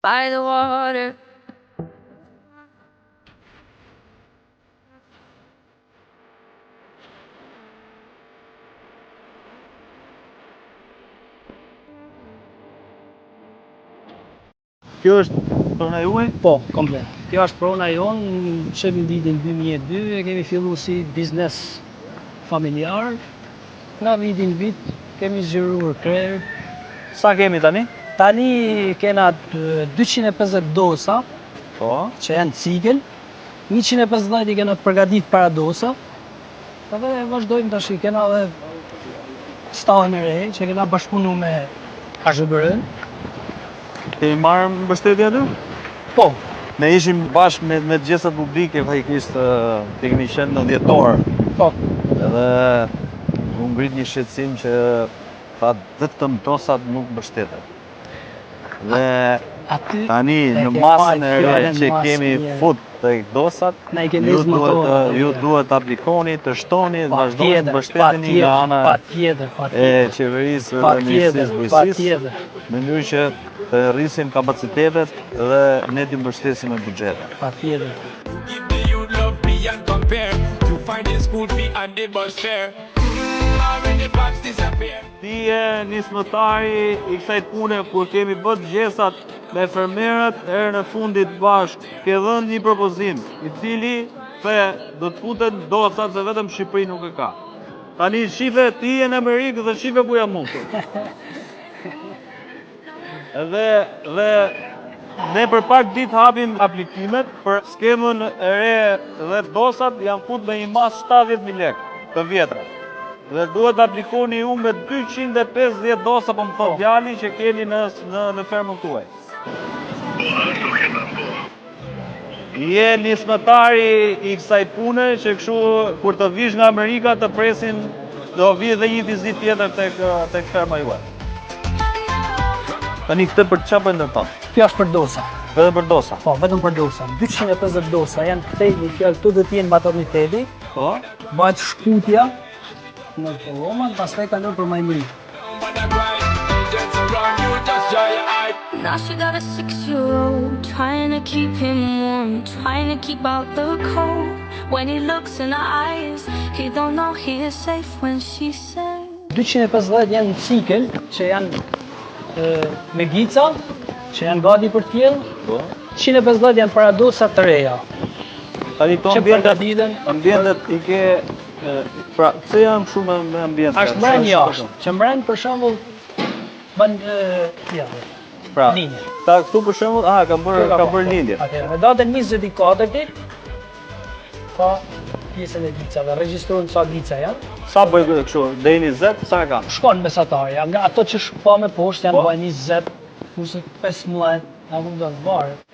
by the water. Kjo është prona juaj? Po, komplet. Kjo është prona jonë, që në vitin 2002 e kemi fillu si biznes familjar. Nga vitin vit kemi zgjeruar krerë. Sa kemi tani? Tani kena 250 dosa, Po. që janë cikël. 150 i kena përgatit para dosa. Edhe vazhdojmë tash, kena edhe stallën e re, që kena bashkëpunu me HBR-n. Kemi marrë mbështetje aty? Po, Ne ishim bashkë me gjesat publike, faktikisht të kemi qenë në dhjetor. po. Edhe u ngrit një shqetësim që tha vetëm dosat nuk mbështeten. Dhe Aty tani e në ke masën e fal re fjalën që masë kemi mirë. fut tek dosat, Na i keni zmotor. ju duhet të aplikoni, të shtoni, të vazhdoni të Patjetër, mbështeteni nga ana patjetër, e qeverisë dhe Ministrisë Bujqësisë, patjetër. në mënyrë që të rrisim kapacitetet dhe ne t'ju mbështesim me buxhetin. Patjetër. Give the youth love beyond compare. To find the school fee and the bus fare. Already pops disappear. Ti je nismëtari i kësaj pune kur kemi bërë gjesat me fermerët herën e fundit bashkë. Ke dhënë një propozim i cili do të futen dosat se vetëm Shqipëri nuk e ka. Tani shife ti je në Amerikë dhe shife ku jam unë. Dhe ne për pak ditë hapim aplikimet për skemën e re dhe dosat janë fut me një mas 70.000 lekë të vjetra. Dhe duhet të aplikoni ju me 250 dosa, po më thot djali që keni në fermën tuaj. Je nismëtari i kësaj pune që kështu kur të vish nga Amerika të presin do vi dhe një vizit tjetër tek ferma juaj. Tani këtë për çfarë po ndërton? Kjo është për dosa. Vetëm për dosa. Po, vetëm për dosa. 250 dosa janë këtej një fjallë, këtu dhe t'jenë materniteti, Po. bëhet shkutja në Roma, pastaj kalon për majmëri. But I grind. Agents around you, just dry your eye. Now she got a 6-year-old, trying to keep him warm, trying to keep out the cold. When he looks in her eyes, he don't know he is safe when she says 250 janë cikël, që janë me gica, që janë gati për t'jellë. Po. 150 janë para dosa të reja. Tani këto Që përgatiten. ambientet i ke pra pse janë shumë me ambient? Është mbren jashtë, që mbren për shembull bën Pra, linje. ta këtu për shembull, ka bërë lindje. Atëherë, me datën 24-ti, ka pjesën e gicave, regjistrojnë sa gica janë. Sa bëj kështu, deri 20, sa e kanë? Shkon mesatarja, nga ato që shpa me poshtë janë Po. bëjnë 20, ose 15, na kupton, varet.